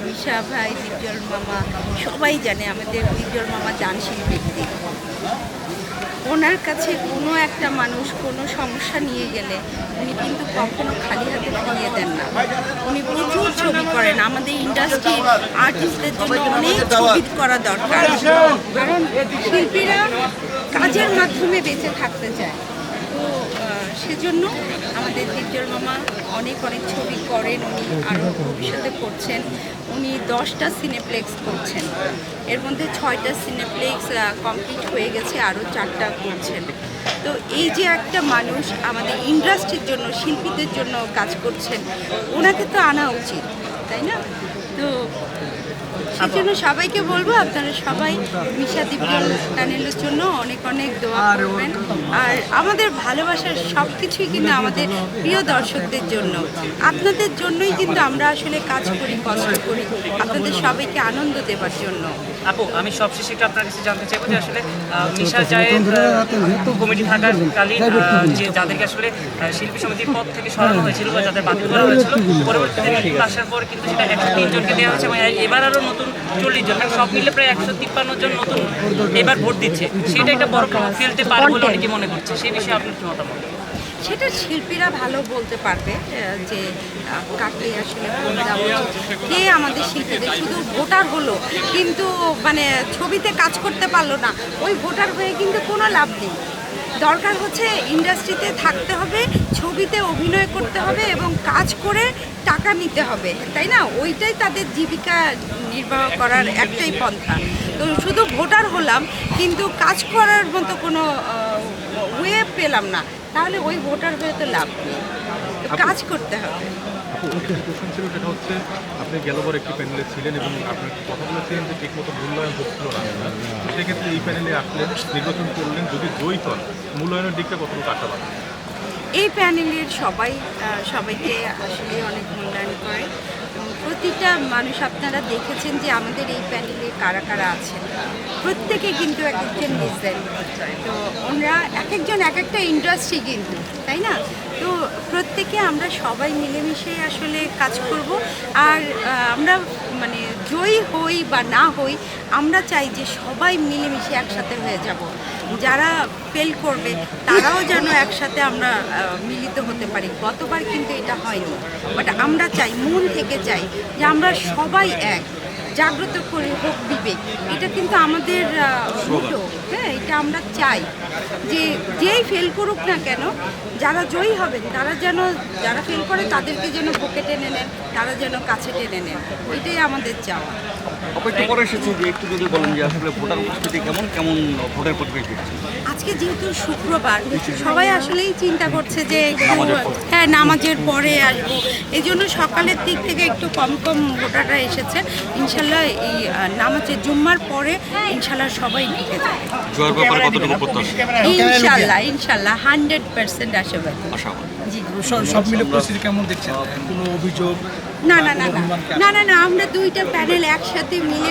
মিশা ভাই, দীপজল মামা সবাই জানে আমাদের দীপজল মামা দানশীল ব্যক্তি। ওনার কাছে কোনো একটা মানুষ কোনো সমস্যা নিয়ে গেলে উনি কিন্তু কখনো খালি হাতে ফিরিয়ে দেন না। উনি প্রচুর ছবি করেন। আমাদের ইন্ডাস্ট্রির আর্টিস্টদের জন্য অনেক ছবি করা দরকার, কারণ শিল্পীরা কাজের মাধ্যমে বেঁচে থাকতে চায়। তো সেজন্য আমাদের দীপজল মামা অনেক ছবি করেন। উনি আরও ভবিষ্যতে করছেন। উনি 10টা সিনেপ্লেক্স করছেন, এর মধ্যে 6টা সিনেপ্লেক্স কমপ্লিট হয়ে গেছে, আরও 4টা করছেন। তো এই যে একটা মানুষ আমাদের ইন্ডাস্ট্রির জন্য, শিল্পীদের জন্য কাজ করছেন, ওনাকে তো আনা উচিত, তাই না? তো সেই জন্য সবাইকে বলবো, আপনারা সবাই মিশা দীপজল চ্যানেলের জন্য অনেক দোয়া করবেন। আর আমাদের ভালোবাসার সব কিছুই কিন্তু আমাদের প্রিয় দর্শকদের জন্য, আপনাদের জন্যই কিন্তু আমরা আসলে কাজ করি, কষ্ট করি, আপনাদের সবাইকে আনন্দ দেওয়ার জন্য। আপু, আমি সবশেষে একটু আপনার কাছে জানতে চাইবো যে আসলে মিশা জায়ের কমিটি থাকাকালীন যে যাদেরকে আসলে শিল্পী সমিতির পদ থেকে সরানো হয়েছিল বা যাদের বাতিল করা হয়েছিল, পরবর্তীতে নতুন আসার পর কিন্তু সেটা 103 জনকে দেওয়া হয়েছে এবং এবার আরও নতুন 40 জন, সব মিলে প্রায় 153 জন নতুন এবার ভোট দিচ্ছে। সেটা একটা বড় প্রভাব ফেলতে পারে বলে অনেকে মনে করছে। সেই বিষয়ে আপনার কি মতামত? সেটা শিল্পীরা ভালো বলতে পারবে যে কাকে আসলে ভোট দেওয়া উচিত। কে আমাদের শিল্পীদের শুধু ভোটার হলো কিন্তু মানে ছবিতে কাজ করতে পারলো না, ওই ভোটার হয়ে কিন্তু কোনো লাভ নেই। দরকার হচ্ছে ইন্ডাস্ট্রিতে থাকতে হবে, ছবিতে অভিনয় করতে হবে এবং কাজ করে টাকা নিতে হবে, তাই না? ওইটাই তাদের জীবিকা নির্বাহ করার একটাই পন্থা। তো শুধু ভোটার হলাম কিন্তু কাজ করার মতো কোনো ওয়ে পেলাম না, তাহলে ওই ভোটার হয়ে তো লাভ নেই। কাজ করতে হবে। কোশ্চেন ছিল, সেটা হচ্ছে আপনি গেলবার একটি প্যানেলে ছিলেন এবং আপনি কথা বলেছিলেন যে ঠিক মতো মূল্যায়ন হচ্ছিল না। সেক্ষেত্রে এই প্যানেলে আসলেন, নির্বাচন করলেন, যদি জয়ী হন মূল্যায়নের দিকটা কতটুকু আশাবাদ? এই প্যানেলের সবাইকে আসলে অনেক মূল্যায়ন করে। প্রতিটা মানুষ, আপনারা দেখেছেন যে আমাদের এই প্যানেলে কারা কারা আছেন, প্রত্যেকে কিন্তু এক একজন লিজেন্ড। তো ওনারা এক একজন এক একটা ইন্ডাস্ট্রি কিন্তু, তাই না? তো প্রত্যেকে আমরা সবাই মিলেমিশে আসলে কাজ করব। আর আমরা মানে জয়ী হই বা না হই, আমরা চাই যে সবাই মিলেমিশে একসাথে হয়ে যাব। যারা ফেল করবে তারাও যেন একসাথে আমরা মিলিত হতে পারি। গতবার কিন্তু এটা হয়নি, বাট আমরা চাই, মন থেকে চাই যে আমরা সবাই এক, জাগ্রত করে হোক বিবেক। এটা কিন্তু আমাদের মোটো, হ্যাঁ, এটা আমরা চাই যে যেই ফেল করুক না কেন, যারা জয়ী হবেন তারা যেন, যারা ফেল করে তাদেরকে যেন বুকে টেনে নেন, তারা যেন কাছে টেনে নেন, এটাই আমাদের চাওয়া। অপেক্ষা করে এসেছে যে একটু যদি বলেন যে আসলে ভোটার উপস্থিতি কেমন ভোটের পরিপ্রেক্ষিতে? আজকে যেহেতু শুক্রবার, সবাই আসলেই চিন্তা করছে যে হ্যাঁ নামাজের পরে আসবো, এই জন্য সকালের দিক থেকে একটু কম ভোটাররা এসেছে। ইনশাল্লাহ এই নামাজের জুম্মার পরে ইনশাল্লাহ সবাই ঢুকে যাবে। জয়ের ব্যাপারে কতটুকু প্রত্যাশা? ইনশাল্লাহ 100% আশাবাদী। জি, সব মিলে পরিস্থিতি কেমন দেখছেন? কোনো অভিযোগ? না, আমরা দুইটা প্যানেল একসাথে মিলে